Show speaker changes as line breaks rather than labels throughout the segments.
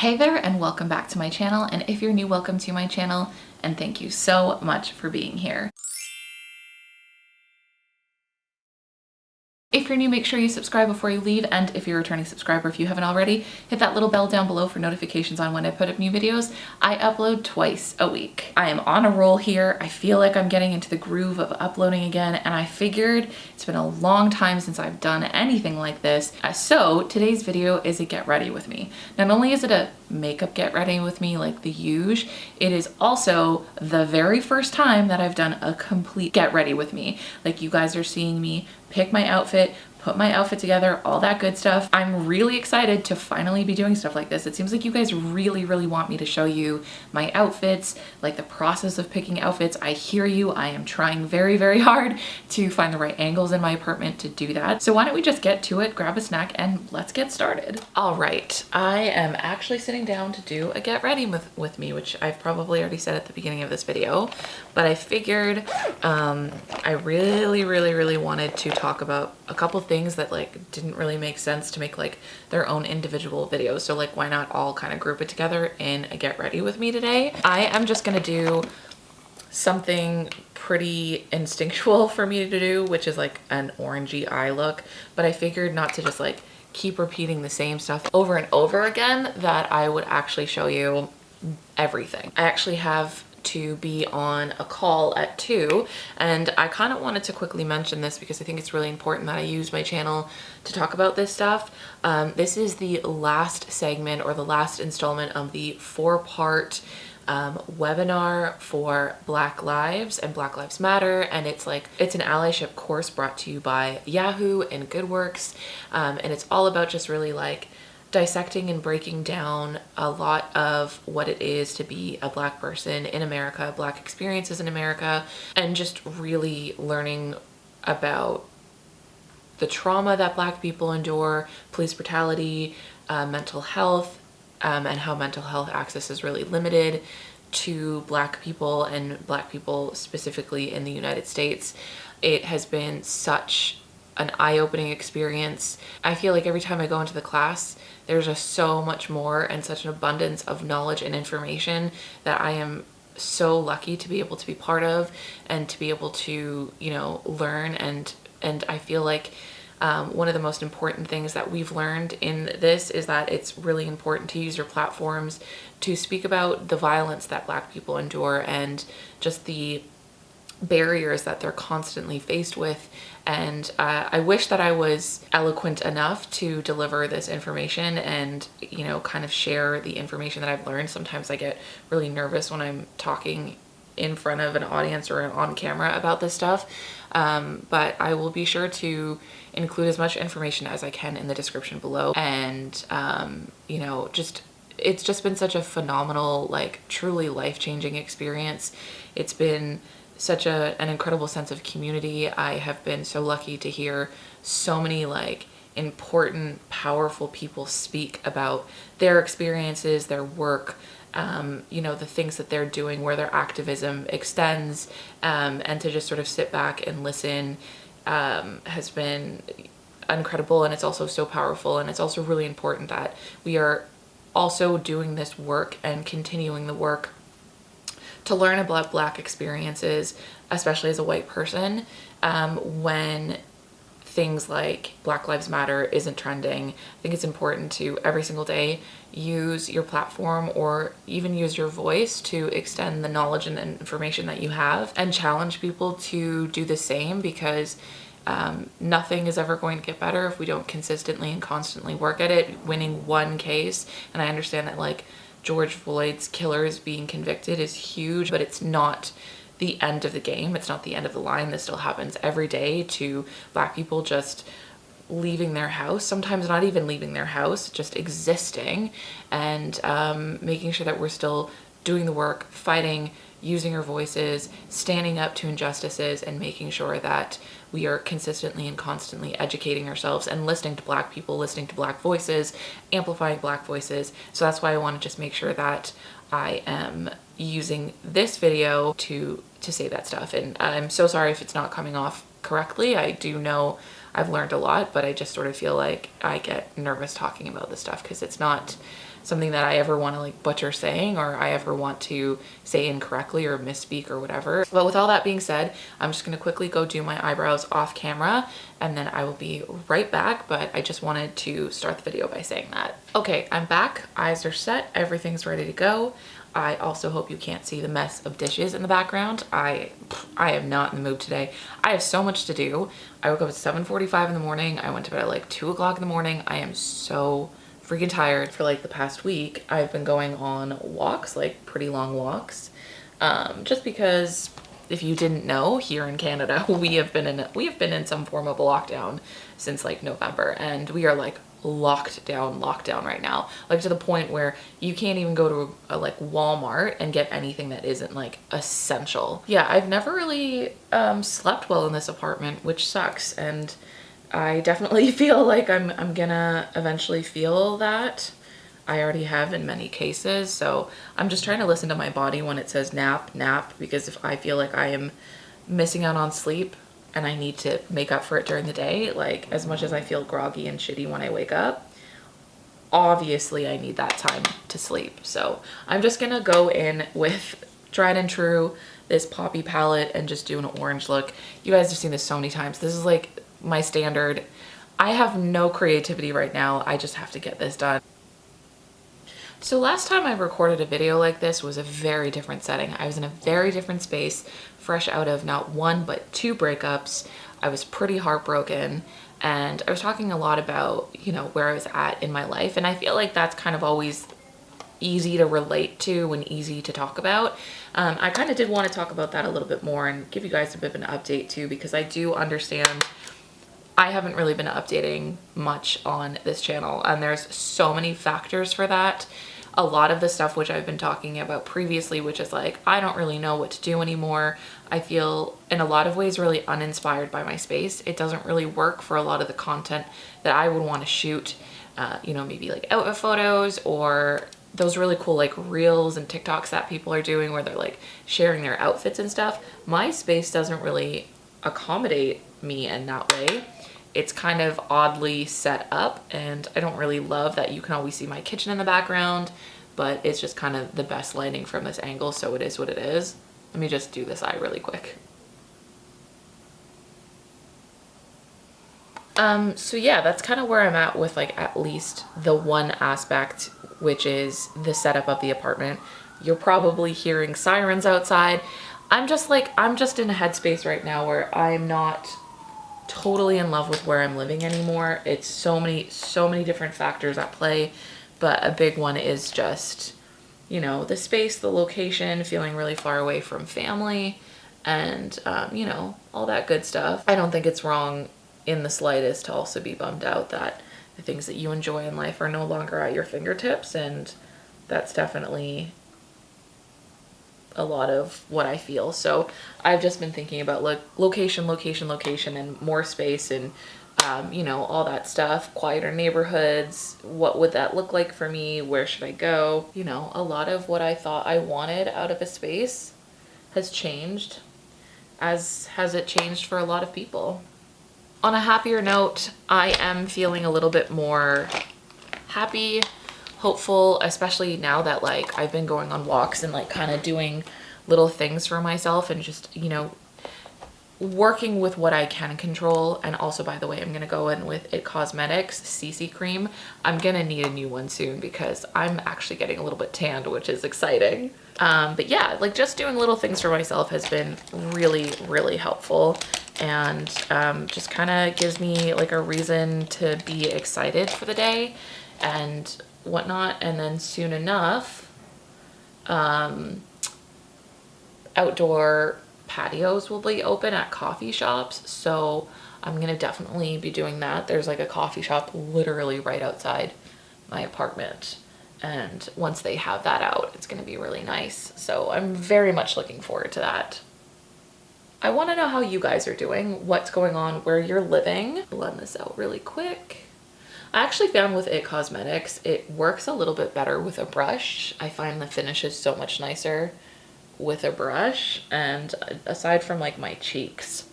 Hey there and welcome back to my channel, and if you're new, welcome to my channel and thank you so much for being here. If you're new, make sure you subscribe before you leave, and if you're a returning subscriber, if you haven't already, hit that little bell down below for notifications on when I put up new videos. I upload twice a week. I am on a roll here. I feel like I'm getting into the groove of uploading again, and I figured it's been a long time since I've done anything like this. So today's video is a get ready with me. Not only is it a makeup get ready with me like the usual, it is also the very first time that I've done a complete get ready with me. Like, you guys are seeing me pick my outfit, put my outfit together, all that good stuff. I'm really excited to finally be doing stuff like this. It seems like you guys really want me to show you my outfits, like the process of picking outfits. I hear you. I am trying very hard to find the right angles in my apartment to do that. So why don't we just get to it, grab a snack, and let's get started. All right, I am actually sitting down to do a get ready with me, which I've probably already said at the beginning of this video, but I figured I really wanted to talk about a couple things that like didn't really make sense to make like their own individual videos. So like, why not all kind of group it together in a get ready with me today? I am just gonna do something pretty instinctual for me to do, which is like an orangey eye look, but I figured not to just like keep repeating the same stuff over and over again, that I would actually show you everything. I actually have to be on a call at 2, and I kind of wanted to quickly mention this because I think it's really important that I use my channel to talk about this stuff. This is the last segment or the last installment of the 4-part webinar for Black Lives and Black Lives Matter, and it's an allyship course brought to you by Yahoo and GoodWorks, and it's all about just really like dissecting and breaking down a lot of what it is to be a Black person in America, Black experiences in America, and just really learning about the trauma that Black people endure, police brutality, mental health, and how mental health access is really limited to Black people, and Black people specifically in the United States. It has been such an eye-opening experience. I feel like every time I go into the class, there's just so much more and such an abundance of knowledge and information that I am so lucky to be able to be part of and to be able to, you know, learn. And I feel like one of the most important things that we've learned in this is that it's really important to use your platforms to speak about the violence that Black people endure and just the barriers that they're constantly faced with. And I wish that I was eloquent enough to deliver this information and, you know, kind of share the information that I've learned. Sometimes I get really nervous when I'm talking in front of an audience or on camera about this stuff, but I will be sure to include as much information as I can in the description below. And you know, it's just been such a phenomenal, like truly life-changing experience. It's been such an incredible sense of community. I have been so lucky to hear so many like important, powerful people speak about their experiences, their work, you know, the things that they're doing, where their activism extends, and to just sort of sit back and listen has been incredible. And it's also so powerful, and it's also really important that we are also doing this work and continuing the work to learn about Black experiences, especially as a white person, when things like Black Lives Matter isn't trending. I think it's important to every single day use your platform or even use your voice to extend the knowledge and information that you have and challenge people to do the same, because nothing is ever going to get better if we don't consistently and constantly work at it. Winning one case, and I understand that like George Floyd's killers being convicted is huge, but it's not the end of the game. It's not the end of the line. This still happens every day to Black people just leaving their house, sometimes not even leaving their house, just existing, and making sure that we're still doing the work, fighting, using our voices, standing up to injustices, and making sure that we are consistently and constantly educating ourselves and listening to Black people, listening to Black voices, amplifying Black voices. So that's why I want to just make sure that I am using this video to say that stuff. And I'm so sorry if it's not coming off correctly. I do know I've learned a lot, but I just sort of feel like I get nervous talking about this stuff because it's not something that I ever want to like butcher saying, or I ever want to say incorrectly or misspeak or whatever. But with all that being said, I'm just going to quickly go do my eyebrows off camera and then I will be right back. But I just wanted to start the video by saying that. Okay, I'm back. Eyes are set. Everything's ready to go. I also hope you can't see the mess of dishes in the background. I am not in the mood today. I have so much to do. I woke up at 7:45 in the morning. I went to bed at like 2 o'clock in the morning. I am so freaking tired. For like the past week, I've been going on walks, like pretty long walks. Just because if you didn't know, here in Canada, we have been in some form of a lockdown since like November, and we are like lockdown right now, like to the point where you can't even go to a like Walmart and get anything that isn't like essential. Yeah, I've never really slept well in this apartment, which sucks, and I definitely feel like I'm gonna eventually feel that. I already have in many cases, so I'm just trying to listen to my body when it says nap, because if I feel like I am missing out on sleep and I need to make up for it during the day, like as much as I feel groggy and shitty when I wake up, obviously I need that time to sleep. So I'm just gonna go in with tried and true, this poppy palette, and just do an orange look. You guys have seen this so many times. This is like my standard. I have no creativity right now. I just have to get this done. So last time I recorded a video like this was a very different setting. I was in a very different space, fresh out of not one, but 2 breakups. I was pretty heartbroken, and I was talking a lot about, you know, where I was at in my life. And I feel like that's kind of always easy to relate to and easy to talk about. I kind of did want to talk about that a little bit more and give you guys a bit of an update too, because I do understand I haven't really been updating much on this channel, and there's so many factors for that. A lot of the stuff which I've been talking about previously, which is like, I don't really know what to do anymore. I feel in a lot of ways really uninspired by my space. It doesn't really work for a lot of the content that I would want to shoot, you know, maybe like outfit photos or those really cool like reels and TikToks that people are doing where they're like sharing their outfits and stuff. My space doesn't really accommodate me in that way. It's kind of oddly set up, and I don't really love that you can always see my kitchen in the background, but it's just kind of the best lighting from this angle, so it is what it is. Let me just do this eye really quick. So yeah, that's kind of where I'm at with like at least the one aspect, which is the setup of the apartment. You're probably hearing sirens outside. I'm just in a headspace right now where I'm not totally in love with where I'm living anymore. It's so many different factors at play, but a big one is just, you know, the space, the location, feeling really far away from family, and you know, all that good stuff. I don't think it's wrong in the slightest to also be bummed out that the things that you enjoy in life are no longer at your fingertips, and that's definitely a lot of what I feel. So I've just been thinking about like location, and more space, and you know, all that stuff, quieter neighborhoods. What would that look like for me? Where should I go? You know, a lot of what I thought I wanted out of a space has changed, as has it changed for a lot of people. On a happier note, I am feeling a little bit more happy, hopeful, especially now that like I've been going on walks and like kind of doing little things for myself and just, you know, working with what I can control. And also, by the way, I'm gonna go in with It Cosmetics CC cream. I'm gonna need a new one soon because I'm actually getting a little bit tanned, which is exciting. But yeah, like just doing little things for myself has been really helpful, and just kind of gives me like a reason to be excited for the day and whatnot. And then soon enough, outdoor patios will be open at coffee shops, so I'm gonna definitely be doing that. There's like a coffee shop literally right outside my apartment, and once they have that out, it's gonna be really nice. So I'm very much looking forward to that. I want to know how you guys are doing, what's going on where you're living. Blend this out really quick. I actually found with It Cosmetics, it works a little bit better with a brush. I find the finish is so much nicer with a brush, and aside from like my cheeks,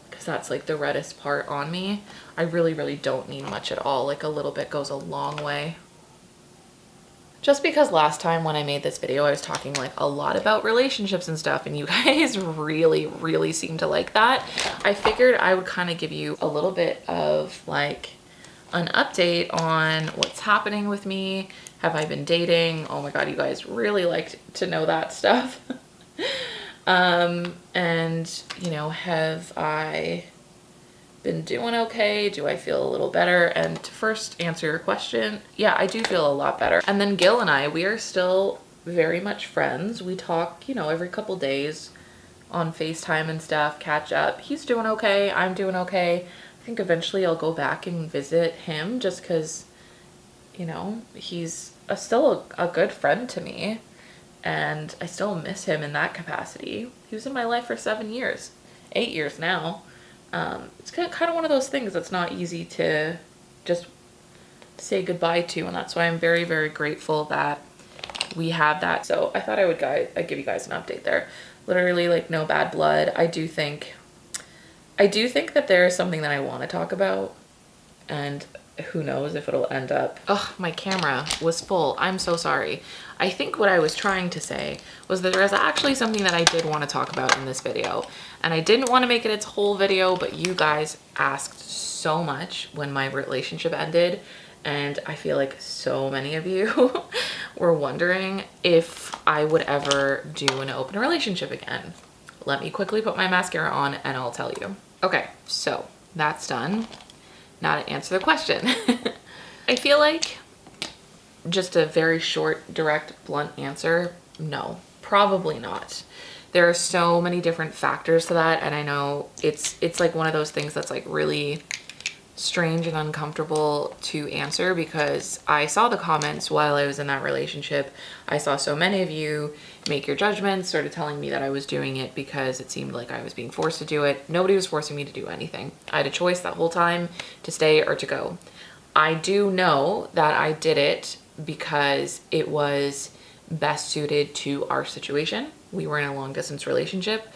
because that's like the reddest part on me, I really don't need much at all. Like a little bit goes a long way. Just because last time when I made this video, I was talking like a lot about relationships and stuff, and you guys really seem to like that. I figured I would kind of give you a little bit of like an update on what's happening with me. Have I been dating? Oh my God, you guys really like to know that stuff. And you know, have I been doing okay? Do I feel a little better? And to first answer your question, yeah, I do feel a lot better. And then Gil and I, we are still very much friends. We talk, you know, every couple days on FaceTime and stuff, catch up. He's doing okay. I'm doing okay. I think eventually I'll go back and visit him just because, you know, he's still a good friend to me. And I still miss him in that capacity. He was in my life for 7 years, 8 years now. It's kind of one of those things that's not easy to just say goodbye to, and that's why I'm very grateful that we have that. So I thought I'd give you guys an update there. Literally, like, no bad blood. I do think that there is something that I want to talk about, and who knows if it'll end up. Oh, my camera was full. I'm so sorry. I think what I was trying to say was that there is actually something that I did want to talk about in this video, and I didn't want to make it its whole video, but you guys asked so much when my relationship ended, and I feel like so many of you were wondering if I would ever do an open relationship again. Let me quickly put my mascara on and I'll tell you. Okay, so that's done. Now to answer the question. I feel like just a very short, direct, blunt answer, no, probably not. There are so many different factors to that, and I know it's like one of those things that's like really strange and uncomfortable to answer because I saw the comments while I was in that relationship. I saw so many of you make your judgments, sort of telling me that I was doing it because it seemed like I was being forced to do it. Nobody was forcing me to do anything. I had a choice that whole time to stay or to go. I do know that I did it because it was best suited to our situation. We were in a long distance relationship.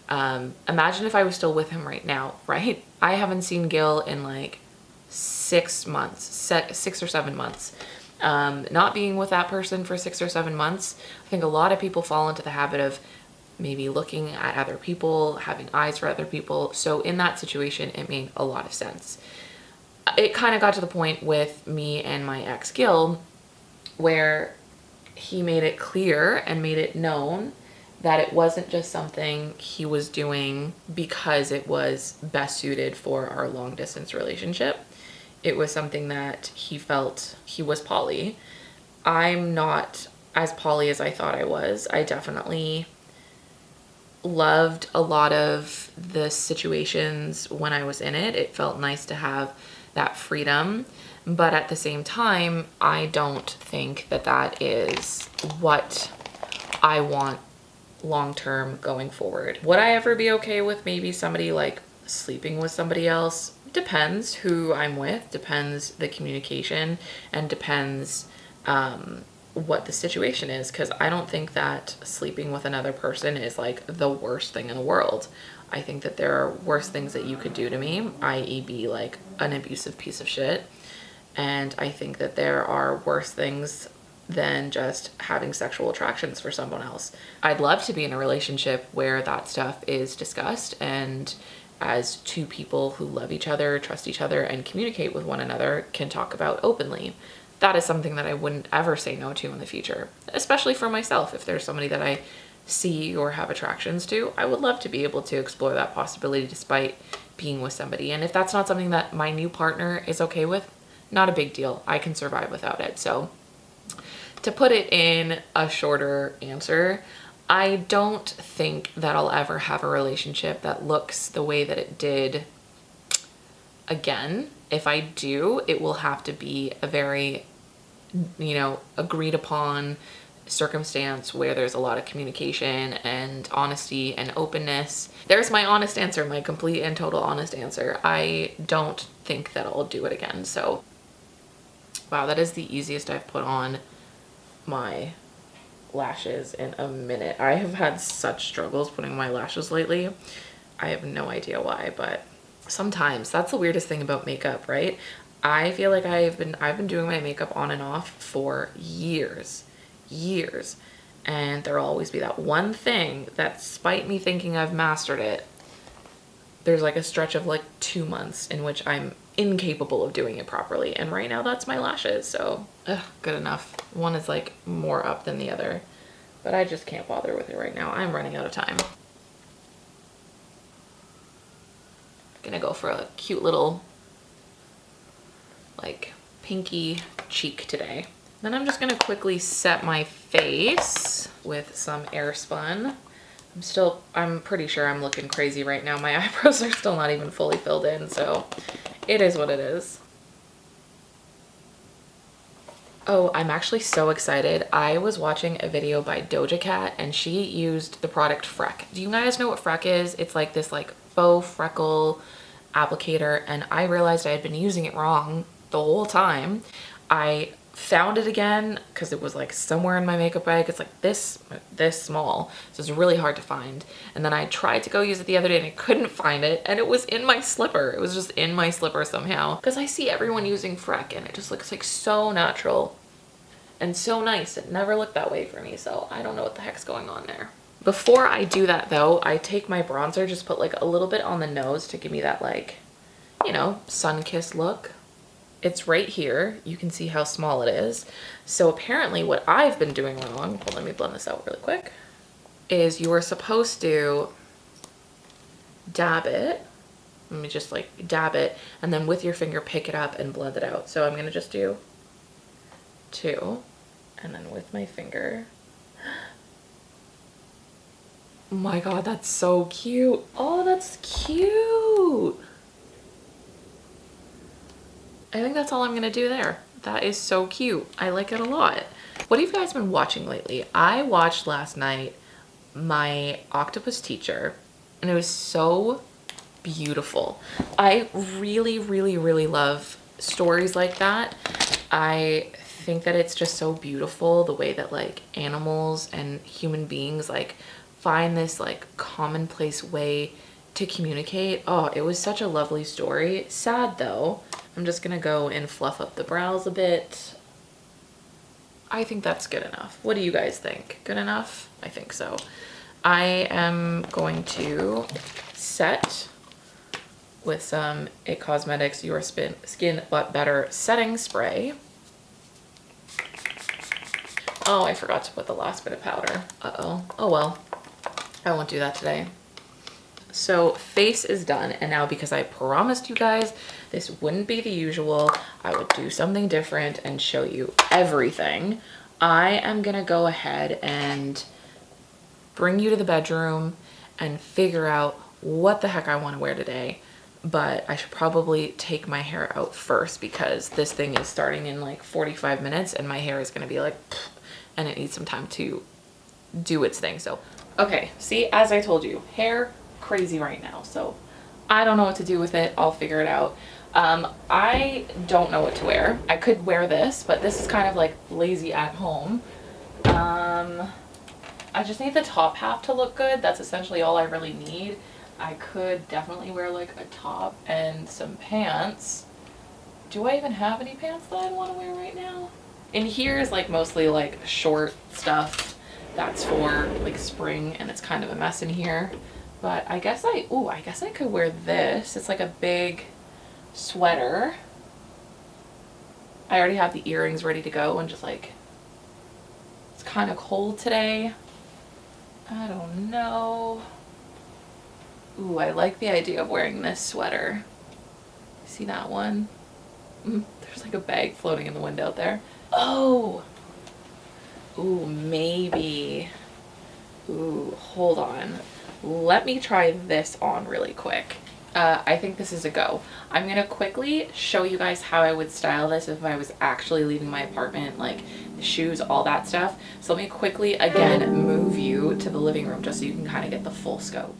Imagine if I was still with him right now, right? I haven't seen Gil in like 6 months, 6 or 7 months. Not being with that person for 6 or 7 months, I think a lot of people fall into the habit of maybe looking at other people, having eyes for other people. So in that situation, it made a lot of sense. It kind of got to the point with me and my ex Gil where he made it clear and made it known that it wasn't just something he was doing because it was best suited for our long distance relationship. It was something that he felt. He was poly. I'm not as poly as I thought I was. I definitely loved a lot of the situations when I was in it. It felt nice to have that freedom. But at the same time, I don't think that that is what I want long-term going forward. Would I ever be okay with maybe somebody like sleeping with somebody else? Depends who I'm with, depends the communication, and depends what the situation is, because I don't think that sleeping with another person is like the worst thing in the world. I think that there are worse things that you could do to me, i.e. be like an abusive piece of shit. And I think that there are worse things than just having sexual attractions for someone else. I'd love to be in a relationship where that stuff is discussed, and as two people who love each other, trust each other, and communicate with one another can talk about openly. That is something that I wouldn't ever say no to in the future, especially for myself. If there's somebody that I see or have attractions to, I would love to be able to explore that possibility despite being with somebody. And if that's not something that my new partner is okay with, not a big deal. I can survive without it. So to put it in a shorter answer, I don't think that I'll ever have a relationship that looks the way that it did again. If I do, it will have to be a very, you know, agreed upon circumstance where there's a lot of communication and honesty and openness. There's my honest answer, my complete and total honest answer. I don't think that I'll do it again. So wow, that is the easiest I've put on my lashes in a minute. I have had such struggles putting my lashes lately. I have no idea why, but sometimes that's the weirdest thing about makeup, right? I feel like I've been doing my makeup on and off for years, and there'll always be that one thing that, despite me thinking I've mastered it, there's like a stretch of like 2 months in which I'm incapable of doing it properly. And right now that's my lashes. So good enough. One is like more up than the other, but I just can't bother with it right now. I'm running out of time. Gonna go for a cute little like pinky cheek today. Then I'm just gonna quickly set my face with some Airspun. I'm pretty sure I'm looking crazy right now. My eyebrows are still not even fully filled in, so it is what it is. Oh, I'm actually so excited. I was watching a video by Doja Cat and she used the product Freck. Do you guys know what Freck is? It's like this like faux freckle applicator, and I realized I had been using it wrong the whole time. I found it again because it was like somewhere in my makeup bag. It's like this small, so it's really hard to find. And then I tried to go use it the other day and I couldn't find it, and it was in my slipper. It was just in my slipper somehow, because I see everyone using Freck and it just looks like so natural and so nice. It never looked that way for me, so I don't know what the heck's going on there. Before I do that though, I take my bronzer, just put like a little bit on the nose to give me that like, you know, sun-kissed look. It's right here. You can see how small it is. So apparently what I've been doing wrong, well, let me blend this out really quick, is you are supposed to dab it. Let me just like dab it, and then with your finger pick it up and blend it out. So I'm gonna just do 2, and then with my finger. Oh my God, that's so cute. Oh, that's cute. I think that's all I'm gonna do there. That is so cute. I like it a lot. What have you guys been watching lately? I watched last night My Octopus Teacher, and it was so beautiful. I really, really, really love stories like that. I think that it's just so beautiful the way that like animals and human beings like find this like commonplace way to communicate. Oh, it was such a lovely story. Sad though. I'm just gonna go and fluff up the brows a bit. I think that's good enough. What do you guys think? Good enough? I think so. I am going to set with some It Cosmetics Your Skin But Better setting spray. Oh, I forgot to put the last bit of powder. Uh-oh. Oh well. I won't do that today. So face is done, and now because I promised you guys this wouldn't be the usual, I would do something different and show you everything. I am gonna go ahead and bring you to the bedroom and figure out what the heck I want to wear today. But I should probably take my hair out first because this thing is starting in like 45 minutes and my hair is gonna be like, and it needs some time to do its thing. So, okay, see, as I told you, hair crazy right now, so I don't know what to do with it. I'll figure it out. I don't know what to wear. I could wear this, but this is kind of like lazy at home. I just need the top half to look good. That's essentially all I really need. I could definitely wear like a top and some pants. Do I even have any pants that I want to wear right now? In here is like mostly like short stuff that's for like spring, and it's kind of a mess in here. But I guess I could wear this. It's like a big sweater. I already have the earrings ready to go, and just like, it's kind of cold today. I don't know. Ooh, I like the idea of wearing this sweater. See that one? There's like a bag floating in the wind out there. Oh! Ooh, maybe. Ooh, hold on. Let me try this on really quick. I think this is a go. I'm gonna quickly show you guys how I would style this if I was actually leaving my apartment, like the shoes, all that stuff. So let me quickly, again, move you to the living room just so you can kind of get the full scope.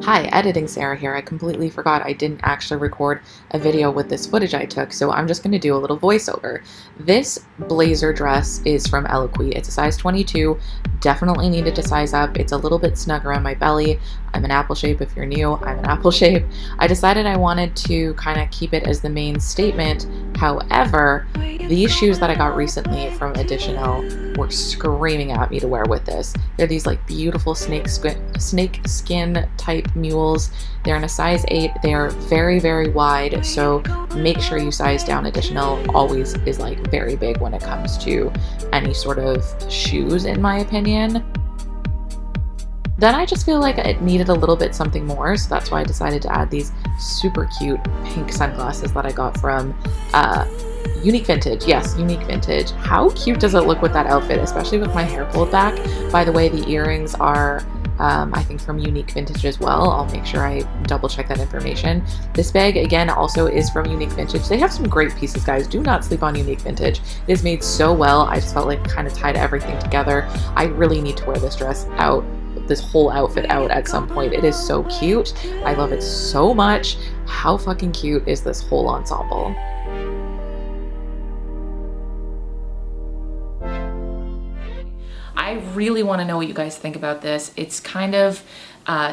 Hi, editing Sarah here. I completely forgot I didn't actually record a video with this footage I took, so I'm just going to do a little voiceover. This blazer dress is from Eloquii. It's a size 22. Definitely needed to size up. It's a little bit snug around my belly. I'm an apple shape. If you're new, I'm an apple shape. I decided I wanted to kind of keep it as the main statement. However, these shoes that I got recently from Additional were screaming at me to wear with this. They're these like beautiful snake skin type mules. They're in a size 8. They are very, very wide, so make sure you size down. Additional always is like very big when it comes to any sort of shoes, in my opinion. Then I just feel like it needed a little bit something more, so that's why I decided to add these super cute pink sunglasses that I got from Unique Vintage. Yes, Unique Vintage. How cute does it look with that outfit, especially with my hair pulled back? By the way, the earrings are I think from Unique Vintage as well. I'll make sure I double check that information. This bag, again, also is from Unique Vintage. They have some great pieces, guys. Do not sleep on Unique Vintage. It is made so well. I just felt like kind of tied everything together. I really need to wear this dress out, this whole outfit out at some point. It is so cute. I love it so much. How fucking cute is this whole ensemble? I really want to know what you guys think about this. It's kind of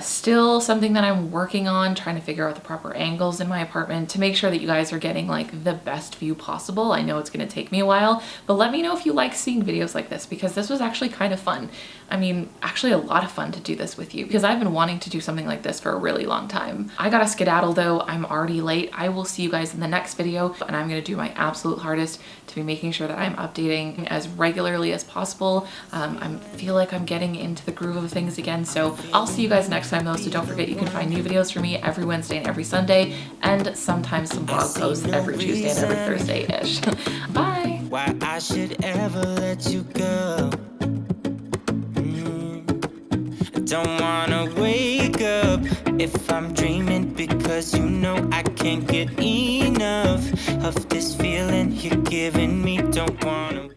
still something that I'm working on, trying to figure out the proper angles in my apartment to make sure that you guys are getting like the best view possible. I know it's going to take me a while, but let me know if you like seeing videos like this, because this was actually kind of fun. I mean, actually a lot of fun to do this with you, because I've been wanting to do something like this for a really long time. I gotta skedaddle though. I'm already late. I will see you guys in the next video, and I'm going to do my absolute hardest to be making sure that I'm updating as regularly as possible. I feel like I'm getting into the groove of things again, so I'll see you guys next time though. So don't forget, you can find new videos from me every Wednesday and every Sunday, and sometimes some blog posts every Tuesday and every Thursday-ish. Bye!
Why I should ever let you go? Don't wanna wake up if I'm dreaming, because you know I can't get enough of this feeling you're giving me. Don't wanna